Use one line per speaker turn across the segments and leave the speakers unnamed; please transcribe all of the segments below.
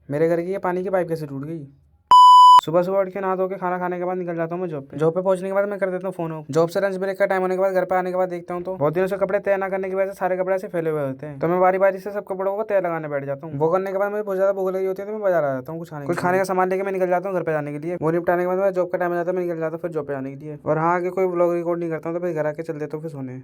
मेरे घर की ये पानी की पाइप कैसे टूट गई। सुबह सुबह उठ के नहा धो के खाना खाने के बाद निकल जाता हूँ मैं जॉब पे पहुंचने के बाद मैं कर देता हूँ फोन ऑफ। जॉब से लंच ब्रेक का टाइम होने के बाद घर पे आने के बाद देखता हूँ तो बहुत दिनों से कपड़े तय ना करने की वजह से सारे कपड़े ऐसे फैले हुए होते हैं। तो मैं बारी बारी से सब कपड़ों को तय लगाने बैठ जाता हूँ। वो करने के बाद मुझे बहुत ज्यादा भूख लगी होती है तो मैं बाजार आ जाता हूँ कुछ खाने का सामान लेके मैं निकल जाता हूँ घर पे जाने के लिए। वो निपटाने के बाद मैं जॉब का टाइम आ जाता है, मैं निकल जाता हूँ फिर जॉब पे जाने के लिए। और हाँ आगे कोई ब्लॉग रिकॉर्ड नहीं करता हूँ तो फिर घर आके चल देता हूँ फिर सोने।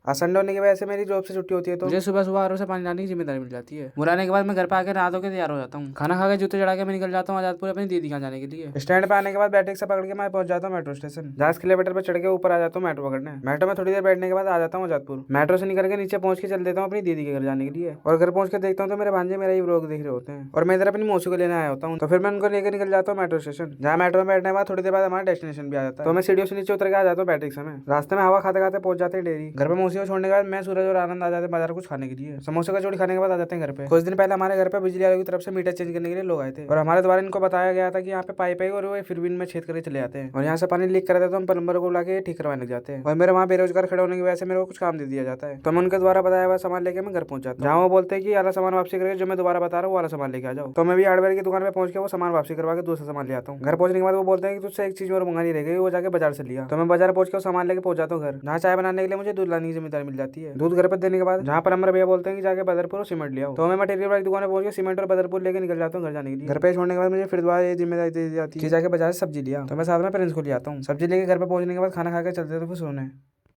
आज संडे होने की वजह से मेरी जॉब से छुट्टी होती है तो मुझे सुबह सुबह आरो से पानी लाने की जिम्मेदारी मिल जाती है। बुलाने के बाद मैं घर पे आकर नहा धो के तैयार हो जाता हूँ। खाना खा के जूते चढ़ा के मैं निकल जाता हूँ आजादपुर अपनी दीदी का जाने के लिए। स्टैंड पे आने के बाद बैटरी से पकड़ के मैं पहुंच जाता हूँ मेट्रो स्टेशन। जहाँ एस्केलेटर पे चढ़ के ऊपर आ जाता हूँ मेट्रो पकड़ने। मेट्रो में थोड़ी देर बैठने के बाद आ जाता हूँ आजादपुर। मेट्रो से निकल के नीचे पहुंच के चल देता हूँ अपनी दीदी के घर जाने के लिए। और घर पहुंच के देखता हूँ तो मेरे भांजे मेरा ही व्लॉग देख रहे होते हैं और मैं इधर अपनी मौसी को लेने आया होता हूँ। तो फिर मैं उनको लेकर निकल जाता हूँ मेट्रो स्टेशन। जहाँ मेट्रो में बैठने के बाद थोड़ी देर बाद हमारा डेस्टिनेशन भी आ जाता है। तो मैं सीढ़ियों से नीचे उतर के आ जाता हूँ बैटरी से। रास्ते में हवा खाते खाते पहुंच जाते हैं डेयरी। घर पे मौसी को छोड़ने के बाद मैं सूरज और आनंद आ जाते हैं बाजार कुछ खाने के लिए। समोसे का जोड़ी खाने के बाद आ जाते हैं घर पे। कुछ दिन पहले हमारे घर पे बिजली वालों की तरफ से मीटर चेंज करने के लिए लोग आए थे और हमारे द्वारा इनको बताया गया था कि यहाँ पे पाइप है और वो फिर भी इनमें छेद करके चले जाते हैं और यहाँ से पानी लीक कर देते तो हम प्लम्बर को बुला के ठीक करवाने लग जाते हैं। और मेरे वहाँ बेरोजगार खड़े होने की वजह से मेरे को कुछ काम दे दिया जाता है। तो मैं उनके द्वारा बताया हुआ सामान लेके मैं घर पहुंच जाता हूँ। जहाँ वो बोलते हैं कि वाला सामान वापसी करके जो मैं दोबारा बता रहा हूँ वाला सामान लेके आ जाओ। तो मैं भी हार्डवेयर की दुकान पे पहुंच के वो सामान वापसी करवा के दूसरा सामान ले आता हूँ। घर पहुंचने के बाद वो बोलते हैं कि तुझसे एक चीज और मंगानी रह गई, वो जाके बाजार से लिया। तो मैं बाजार पहुंच के सामान लेके पहुंच जाता हूँ घर। जहाँ चाय बनाने के लिए मुझे दूध लाने की जिम्मेदारी मिल जाती है। दूध घर पर देने के बाद जहाँ पर हमारे भैया बोलते हैं कि जाके बदरपुर सीमेंट ले आओ। तो मैं मटेरियल वाली दुकान में पहुंच के सीमेंट और बदरपुर लेके निकल जाता हूँ घर जाने के लिए। घर पे छोड़ने के बाद मुझे फिर दोबारा ये जिम्मेदारी दे दी जाती है कि जाके बाजार से सब्जी लिया। तो मैं साथ में प्रिंस को ले आता हूँ। सब्जी लेके घर पे पहुंचने के बाद खाना खा के चलते तो फिर सोने।